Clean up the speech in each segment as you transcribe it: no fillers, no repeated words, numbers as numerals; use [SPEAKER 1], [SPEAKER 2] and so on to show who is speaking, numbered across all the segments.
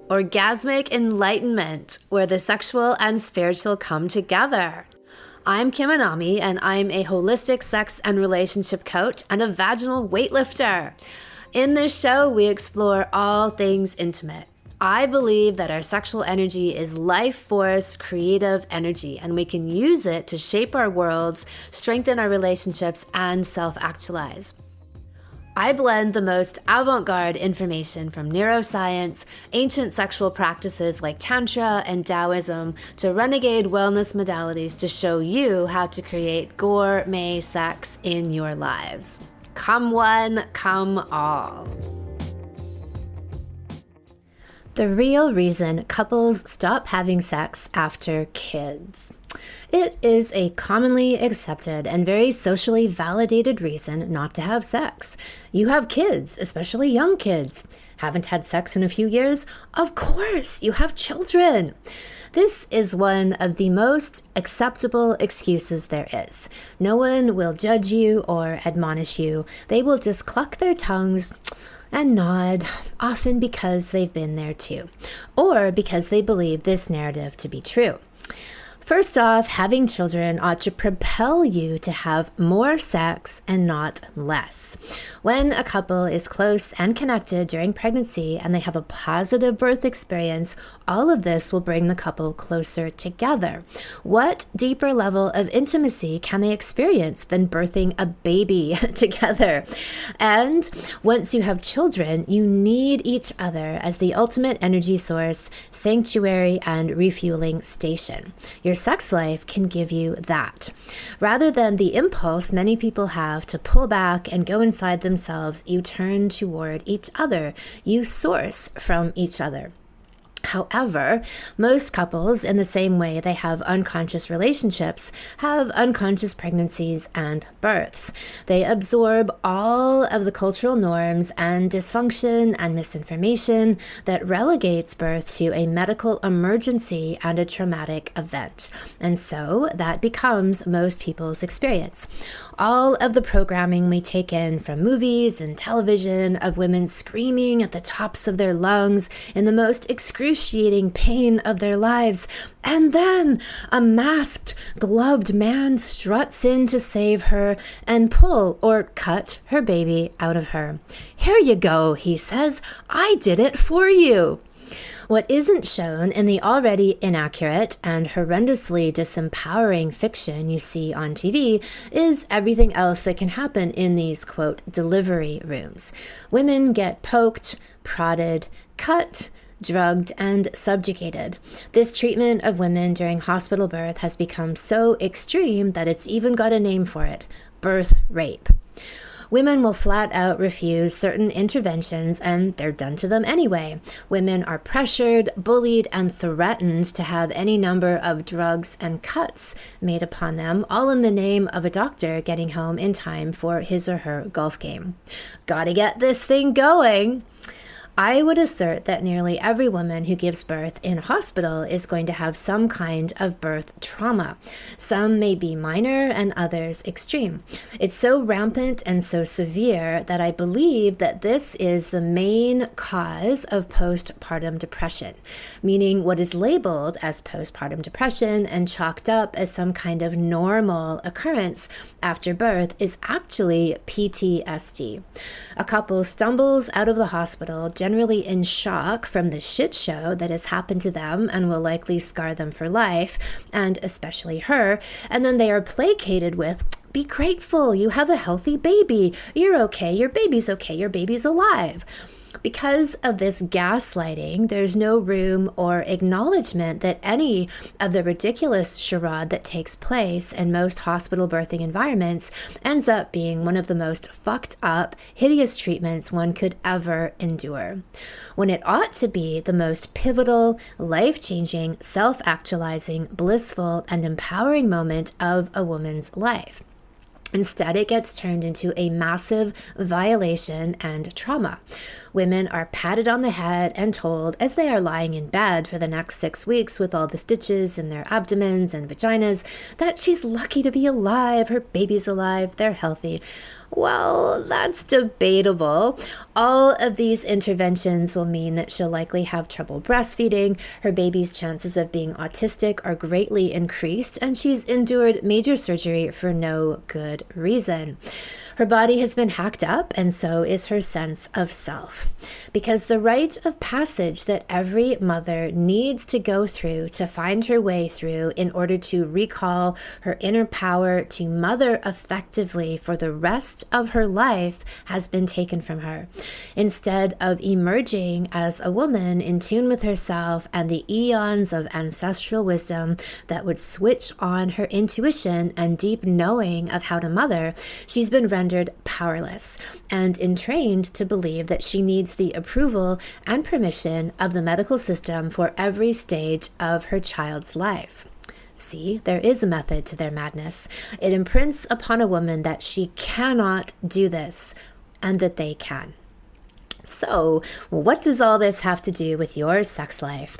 [SPEAKER 1] orgasmic enlightenment, where the sexual and spiritual come together. I'm Kim Anami, and I'm a holistic sex and relationship coach and a vaginal weightlifter. In this show, we explore all things intimate. I believe that our sexual energy is life force, creative energy, and we can use it to shape our worlds, strengthen our relationships, and self-actualize. I blend the most avant-garde information from neuroscience, ancient sexual practices like Tantra and Taoism, to renegade wellness modalities to show you how to create gourmet sex in your lives. Come one, come all. The real reason couples stop having sex after kids. It is a commonly accepted and very socially validated reason not to have sex. You have kids, especially young kids. Haven't had sex in a few years? Of course, you have children. This is one of the most acceptable excuses there is. No one will judge you or admonish you. They will just cluck their tongues and nod, often because they've been there too, or because they believe this narrative to be true. First off, having children ought to propel you to have more sex and not less. When a couple is close and connected during pregnancy and they have a positive birth experience, all of this will bring the couple closer together. What deeper level of intimacy can they experience than birthing a baby together? And once you have children, you need each other as the ultimate energy source, sanctuary, and refueling station. Your sex life can give you that. Rather than the impulse many people have to pull back and go inside themselves, you turn toward each other. You source from each other. However, most couples, in the same way they have unconscious relationships, have unconscious pregnancies and births. They absorb all of the cultural norms and dysfunction and misinformation that relegates birth to a medical emergency and a traumatic event. And so that becomes most people's experience. All of the programming we take in from movies and television of women screaming at the tops of their lungs in the most excruciating pain of their lives, and then a masked, gloved man struts in to save her and pull or cut her baby out of her. "Here you go," he says. "I did it for you." What isn't shown in the already inaccurate and horrendously disempowering fiction you see on TV is everything else that can happen in these, quote, delivery rooms. Women get poked, prodded, cut, drugged, and subjugated. This treatment of women during hospital birth has become so extreme that it's even got a name for it: birth rape. Women will flat out refuse certain interventions, and they're done to them anyway. Women are pressured, bullied, and threatened to have any number of drugs and cuts made upon them, all in the name of a doctor getting home in time for his or her golf game. Gotta get this thing going. I would assert that nearly every woman who gives birth in a hospital is going to have some kind of birth trauma. Some may be minor and others extreme. It's so rampant and so severe that I believe that this is the main cause of postpartum depression, meaning what is labeled as postpartum depression and chalked up as some kind of normal occurrence after birth is actually PTSD. A couple stumbles out of the hospital, generally in shock from the shit show that has happened to them and will likely scar them for life, and especially her, and then they are placated with, "Be grateful, you have a healthy baby, you're okay, your baby's alive." Because of this gaslighting, there's no room or acknowledgement that any of the ridiculous charade that takes place in most hospital birthing environments ends up being one of the most fucked up, hideous treatments one could ever endure, when it ought to be the most pivotal, life-changing, self-actualizing, blissful, and empowering moment of a woman's life. Instead, it gets turned into a massive violation and trauma. Women are patted on the head and told, as they are lying in bed for the next 6 weeks with all the stitches in their abdomens and vaginas, that she's lucky to be alive, her baby's alive, they're healthy. Well, that's debatable. All of these interventions will mean that she'll likely have trouble breastfeeding, her baby's chances of being autistic are greatly increased, and she's endured major surgery for no good reason. Her body has been hacked up, and so is her sense of self. Because the rite of passage that every mother needs to go through to find her way through in order to recall her inner power to mother effectively for the rest of her life has been taken from her. Instead of emerging as a woman in tune with herself and the eons of ancestral wisdom that would switch on her intuition and deep knowing of how to mother, she's been rendered powerless and entrained to believe that she needs the approval and permission of the medical system for every stage of her child's life. See, there is a method to their madness. It imprints upon a woman that she cannot do this and that they can. So, what does all this have to do with your sex life?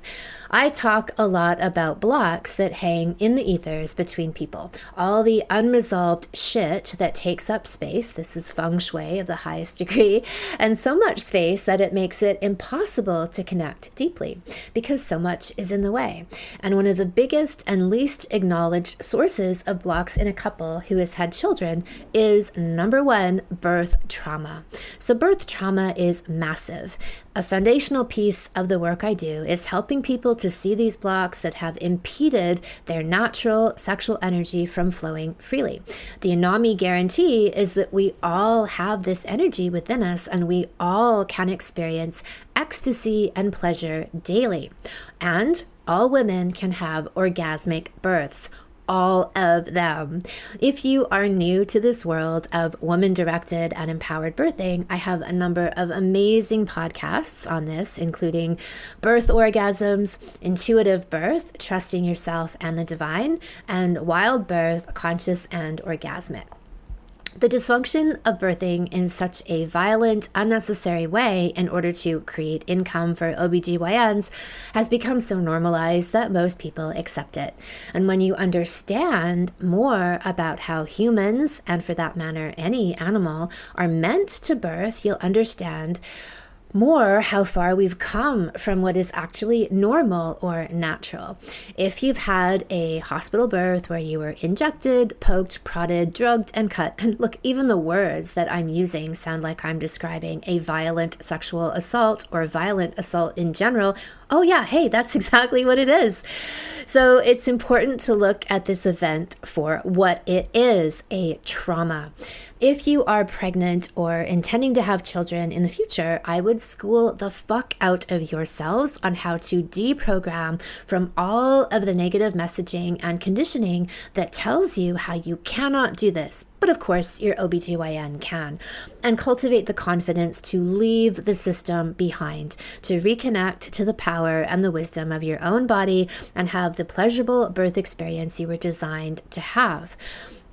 [SPEAKER 1] I talk a lot about blocks that hang in the ethers between people. All the unresolved shit that takes up space. This is feng shui of the highest degree. And so much space that it makes it impossible to connect deeply because so much is in the way. And one of the biggest and least acknowledged sources of blocks in a couple who has had children is, number one, birth trauma. So birth trauma is massive. A foundational piece of the work I do is helping people to see these blocks that have impeded their natural sexual energy from flowing freely. The Anami guarantee is that we all have this energy within us and we all can experience ecstasy and pleasure daily. And all women can have orgasmic births. All of them. If you are new to this world of woman-directed and empowered birthing, I have a number of amazing podcasts on this, including birth orgasms, intuitive birth, trusting yourself and the divine, and wild birth, conscious and orgasmic. The dysfunction of birthing in such a violent, unnecessary way in order to create income for OBGYNs has become so normalized that most people accept it. And when you understand more about how humans, and for that matter any animal, are meant to birth, you'll understand more how far we've come from what is actually normal or natural. If you've had a hospital birth where you were injected, poked, prodded, drugged, and cut, and look, even the words that I'm using sound like I'm describing a violent sexual assault or violent assault in general. Oh yeah, hey, that's exactly what it is. So it's important to look at this event for what it is, a trauma. If you are pregnant or intending to have children in the future, I would school the fuck out of yourselves on how to deprogram from all of the negative messaging and conditioning that tells you how you cannot do this. But of course, your OBGYN can. And cultivate the confidence to leave the system behind, to reconnect to the power and the wisdom of your own body and have the pleasurable birth experience you were designed to have.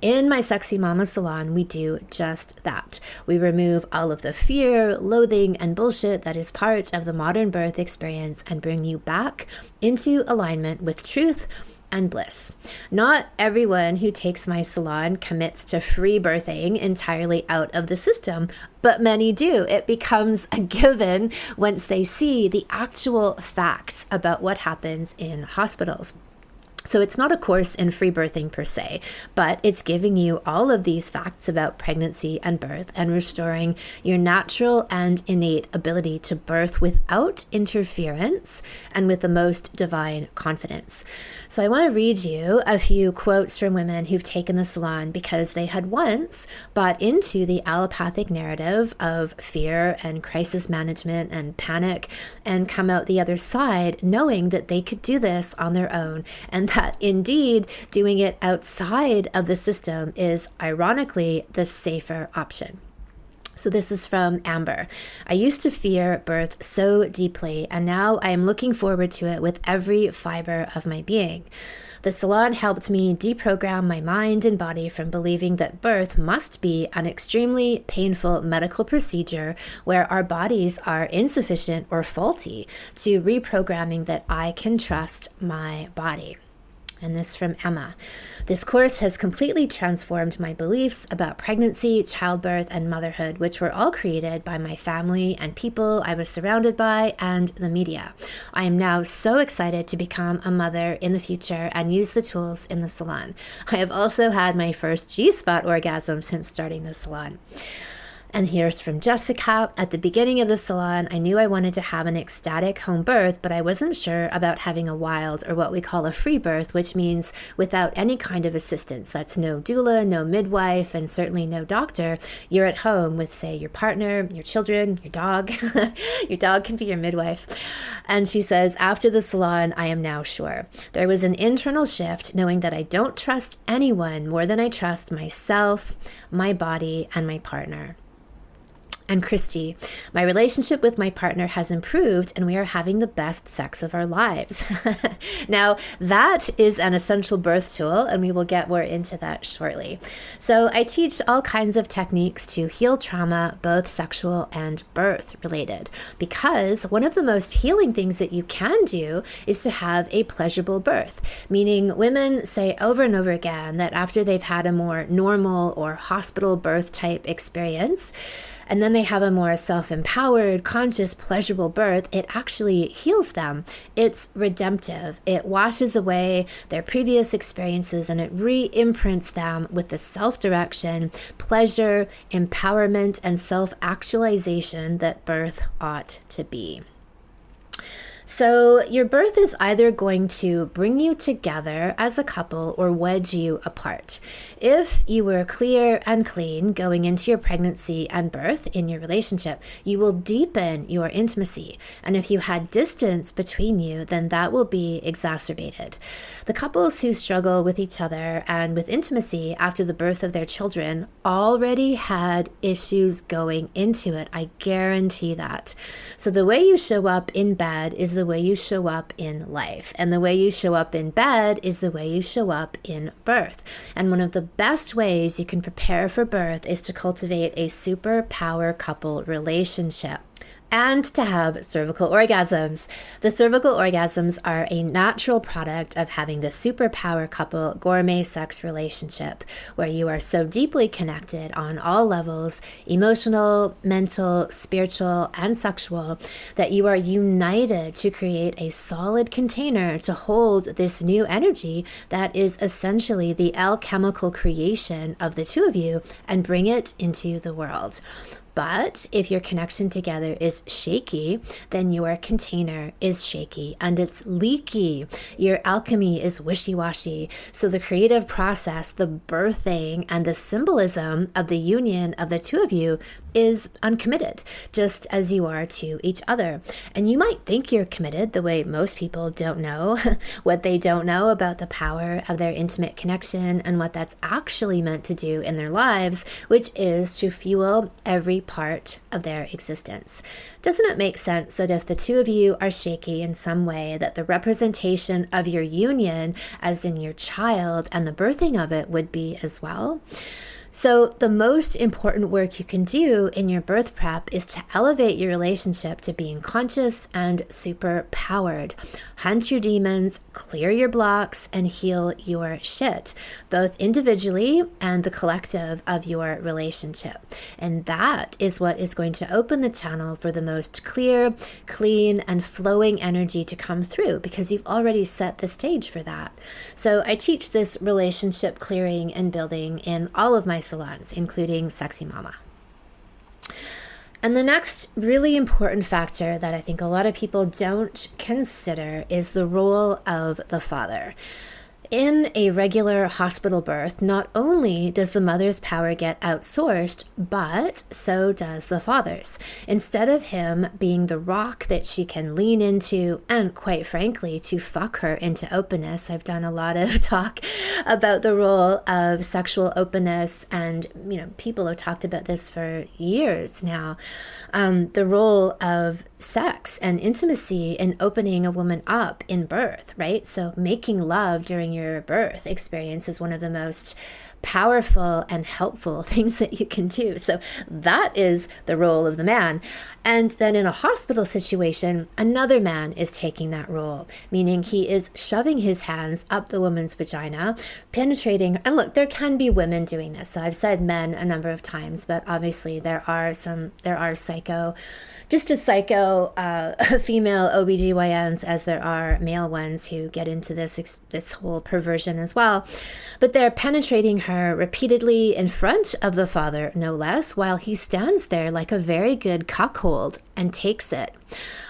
[SPEAKER 1] In my Sexy Mama Salon, we do just that. We remove all of the fear, loathing, and bullshit that is part of the modern birth experience and bring you back into alignment with truth and bliss. Not everyone who takes my salon commits to free birthing entirely out of the system, but many do. It becomes a given once they see the actual facts about what happens in hospitals. So it's not a course in free birthing per se, but it's giving you all of these facts about pregnancy and birth and restoring your natural and innate ability to birth without interference and with the most divine confidence. So I want to read you a few quotes from women who've taken the salon because they had once bought into the allopathic narrative of fear and crisis management and panic and come out the other side knowing that they could do this on their own and that indeed doing it outside of the system is ironically the safer option. So this is from Amber. I used to fear birth so deeply, and now I am looking forward to it with every fiber of my being. The salon helped me deprogram my mind and body from believing that birth must be an extremely painful medical procedure where our bodies are insufficient or faulty, to reprogramming that I can trust my body. And this from Emma. This course has completely transformed my beliefs about pregnancy, childbirth, and motherhood, which were all created by my family and people I was surrounded by and the media. I am now so excited to become a mother in the future and use the tools in the salon. I have also had my first G-spot orgasm since starting the salon. And here's from Jessica. At the beginning of the salon, I knew I wanted to have an ecstatic home birth, but I wasn't sure about having a wild, or what we call a free birth, which means without any kind of assistance. That's no doula, no midwife, and certainly no doctor. You're at home with, say, your partner, your children, your dog. Your dog can be your midwife. And she says, after the salon, I am now sure. There was an internal shift, knowing that I don't trust anyone more than I trust myself, my body, and my partner. And Christy, my relationship with my partner has improved and we are having the best sex of our lives. Now, that is an essential birth tool, and we will get more into that shortly. So I teach all kinds of techniques to heal trauma, both sexual and birth related, because one of the most healing things that you can do is to have a pleasurable birth, meaning women say over and over again that after they've had a more normal or hospital birth type experience, and then they have a more self-empowered, conscious, pleasurable birth, it actually heals them. It's redemptive. It washes away their previous experiences and it re-imprints them with the self-direction, pleasure, empowerment, and self-actualization that birth ought to be. So your birth is either going to bring you together as a couple or wedge you apart. If you were clear and clean going into your pregnancy and birth in your relationship, you will deepen your intimacy. And if you had distance between you, then that will be exacerbated. The couples who struggle with each other and with intimacy after the birth of their children already had issues going into it. I guarantee that. So the way you show up in bed is the way you show up in life. And the way you show up in bed is the way you show up in birth. And one of the best ways you can prepare for birth is to cultivate a superpower couple relationship and to have cervical orgasms. The cervical orgasms are a natural product of having the superpower couple gourmet sex relationship, where you are so deeply connected on all levels, emotional, mental, spiritual, and sexual, that you are united to create a solid container to hold this new energy that is essentially the alchemical creation of the two of you and bring it into the world. But if your connection together is shaky, then your container is shaky and it's leaky. Your alchemy is wishy-washy. So the creative process, the birthing, and the symbolism of the union of the two of you is uncommitted, just as you are to each other. And you might think you're committed the way most people don't know what they don't know about the power of their intimate connection and what that's actually meant to do in their lives, which is to fuel every part of their existence. Doesn't it make sense that if the two of you are shaky in some way, that the representation of your union, as in your child, and the birthing of it would be as well? So the most important work you can do in your birth prep is to elevate your relationship to being conscious and super powered. Hunt your demons, clear your blocks, and heal your shit, both individually and the collective of your relationship. And that is what is going to open the channel for the most clear, clean, and flowing energy to come through, because you've already set the stage for that. So I teach this relationship clearing and building in all of my salons, including Sexy Mama. And the next really important factor that I think a lot of people don't consider is the role of the father. In a regular hospital birth, not only does the mother's power get outsourced, but so does the father's. Instead of him being the rock that she can lean into, and quite frankly, to fuck her into openness. I've done a lot of talk about the role of sexual openness, and people have talked about this for years now. The role of sex and intimacy in opening a woman up in birth, right? So making love during your after birth experience is one of the most powerful and helpful things that you can do. So that is the role of the man. And then in a hospital situation, another man is taking that role, meaning he is shoving his hands up the woman's vagina, penetrating. And look, there can be women doing this. So I've said men a number of times, but obviously there are just as psycho female OBGYNs as there are male ones who get into this whole perversion as well. But they're penetrating her repeatedly in front of the father, no less, while he stands there like a very good cuckold and takes it.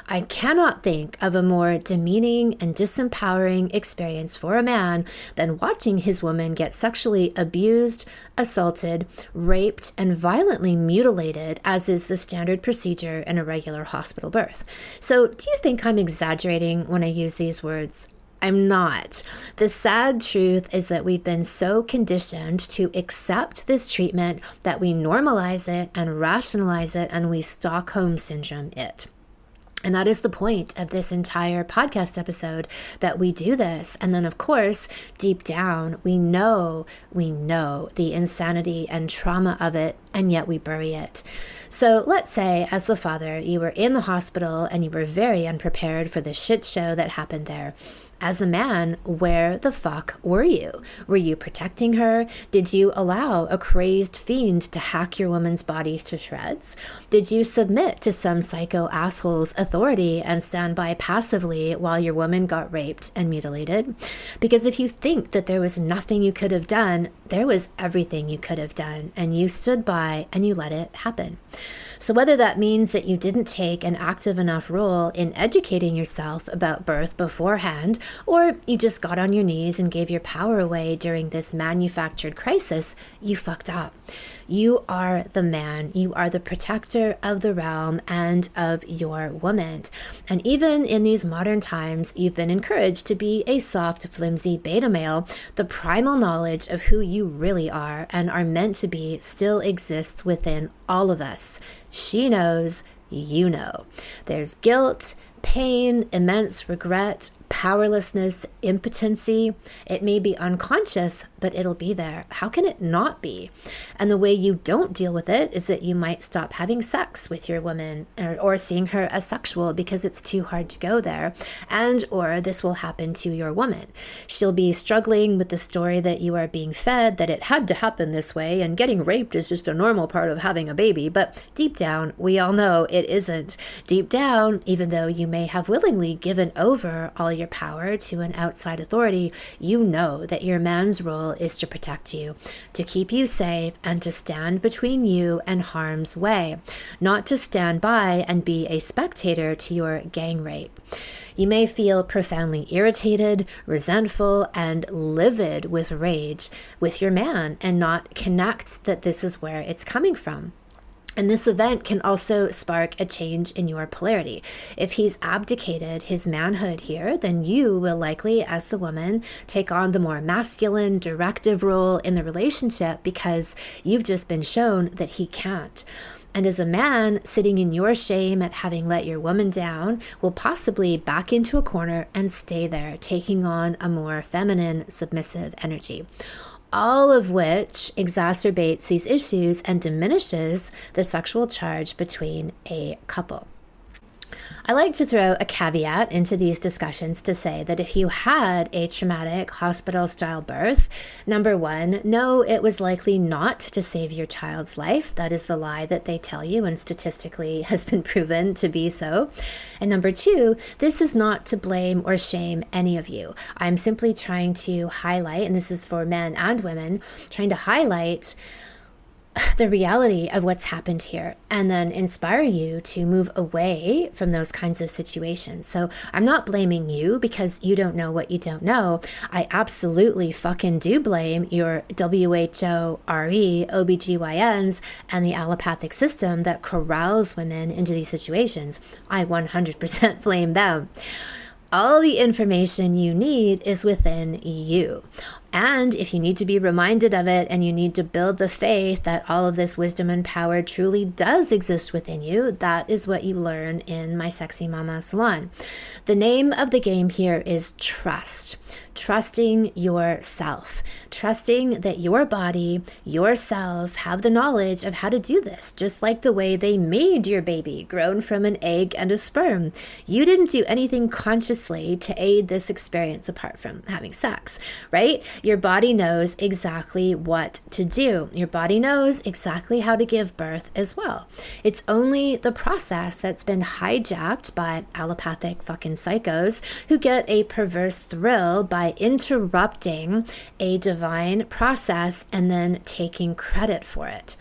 [SPEAKER 1] I cannot think of a more demeaning and disempowering experience for a man than watching his woman get sexually abused, assaulted, raped, and violently mutilated, as is the standard procedure in a regular hospital birth. So, do you think I'm exaggerating when I use these words? I'm not. The sad truth is that we've been so conditioned to accept this treatment that we normalize it and rationalize it, and we Stockholm Syndrome it. And that is the point of this entire podcast episode, that we do this. And then, of course, deep down, we know the insanity and trauma of it, and yet we bury it. So let's say, as the father, you were in the hospital and you were very unprepared for the shit show that happened there. As a man, where the fuck were you? Were you protecting her? Did you allow a crazed fiend to hack your woman's bodies to shreds? Did you submit to some psycho asshole's authority and stand by passively while your woman got raped and mutilated? Because if you think that there was nothing you could have done, there was everything you could have done, and you stood by and you let it happen. So whether that means that you didn't take an active enough role in educating yourself about birth beforehand, or you just got on your knees and gave your power away during this manufactured crisis, you fucked up. You are the man. You are the protector of the realm and of your woman. And even in these modern times, you've been encouraged to be a soft, flimsy beta male. The primal knowledge of who you really are and are meant to be still exists within all of us. She knows, you know. There's guilt, pain, immense regret, powerlessness, impotency. It may be unconscious, but it'll be there. How can it not be? And the way you don't deal with it is that you might stop having sex with your woman, or seeing her as sexual because it's too hard to go there. And or this will happen to your woman. She'll be struggling with the story that you are being fed, that it had to happen this way, and getting raped is just a normal part of having a baby. But deep down, we all know it isn't. Deep down, even though you may have willingly given over all your power to an outside authority, you know that your man's role is to protect you, to keep you safe, and to stand between you and harm's way, not to stand by and be a spectator to your gang rape. You may feel profoundly irritated, resentful, and livid with rage with your man and not connect that this is where it's coming from. And this event can also spark a change in your polarity. If he's abdicated his manhood here, then you will likely, as the woman, take on the more masculine, directive role in the relationship because you've just been shown that he can't. And as a man, sitting in your shame at having let your woman down will possibly back into a corner and stay there, taking on a more feminine, submissive energy. All of which exacerbates these issues and diminishes the sexual charge between a couple. I like to throw a caveat into these discussions to say that if you had a traumatic hospital-style birth, number one, no, it was likely not to save your child's life. That is the lie that they tell you and statistically has been proven to be so. And number two, this is not to blame or shame any of you. I'm simply trying to highlight, and this is for men and women, trying to highlight the reality of what's happened here and then inspire you to move away from those kinds of situations. So I'm not blaming you because you don't know what you don't know. I absolutely fucking do blame your WHO, RE, OBGYNs, and the allopathic system that corrals women into these situations. I 100% blame them. All the information you need is within you. And if you need to be reminded of it and you need to build the faith that all of this wisdom and power truly does exist within you, that is what you learn in my Sexy Mama Salon. The name of the game here is trust. Trusting yourself, trusting that your body, your cells have the knowledge of how to do this, just like the way they made your baby, grown from an egg and a sperm. You didn't do anything consciously to aid this experience apart from having sex, right? Your body knows exactly what to do. Your body knows exactly how to give birth as well. It's only the process that's been hijacked by allopathic fucking psychos who get a perverse thrill by interrupting a divine process and then taking credit for it.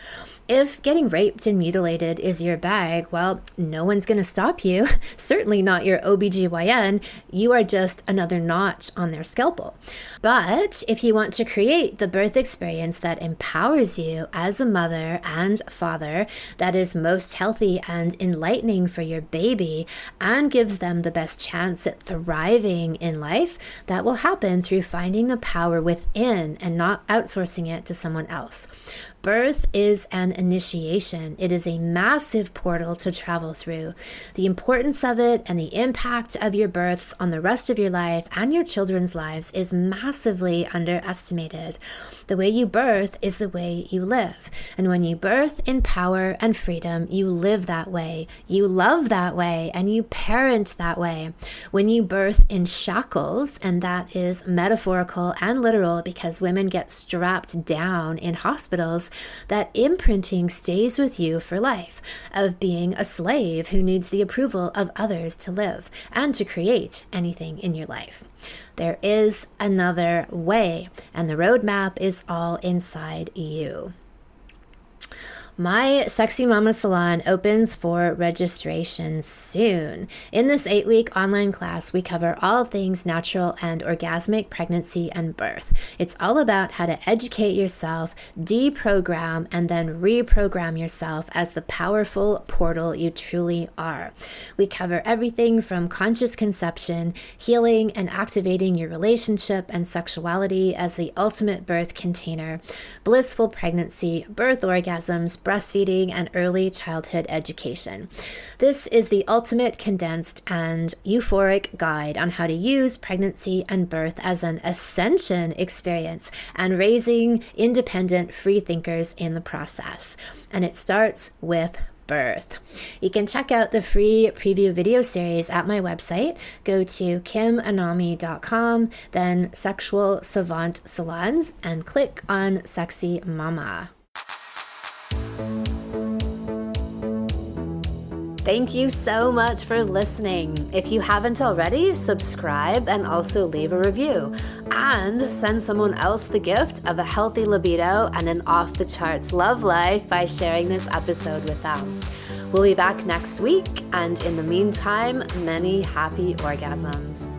[SPEAKER 1] If getting raped and mutilated is your bag, well, no one's going to stop you. Certainly not your OBGYN. You are just another notch on their scalpel. But if you want to create the birth experience that empowers you as a mother and father, that is most healthy and enlightening for your baby and gives them the best chance at thriving in life, that will happen through finding the power within and not outsourcing it to someone else. Birth is an initiation. It is a massive portal to travel through. The importance of it and the impact of your births on the rest of your life and your children's lives is massively underestimated. The way you birth is the way you live. And when you birth in power and freedom, you live that way, you love that way, and you parent that way. When you birth in shackles, and that is metaphorical and literal because women get strapped down in hospitals, that imprinting stays with you for life of being a slave who needs the approval of others to live and to create anything in your life. There is another way, and the roadmap is all inside you. My Sexy Mama Salon opens for registration soon. In this 8-week online class, we cover all things natural and orgasmic pregnancy and birth. It's all about how to educate yourself, deprogram, and then reprogram yourself as the powerful portal you truly are. We cover everything from conscious conception, healing and activating your relationship and sexuality as the ultimate birth container, blissful pregnancy, birth orgasms, breastfeeding, and early childhood education. This is the ultimate condensed and euphoric guide on how to use pregnancy and birth as an ascension experience and raising independent free thinkers in the process. And it starts with birth. You can check out the free preview video series at my website. Go to kimanami.com, then Sexual Savant Salons, and click on Sexy Mama. Thank you so much for listening. If you haven't already, subscribe and also leave a review. And send someone else the gift of a healthy libido and an off-the-charts love life by sharing this episode with them. We'll be back next week, and in the meantime, many happy orgasms.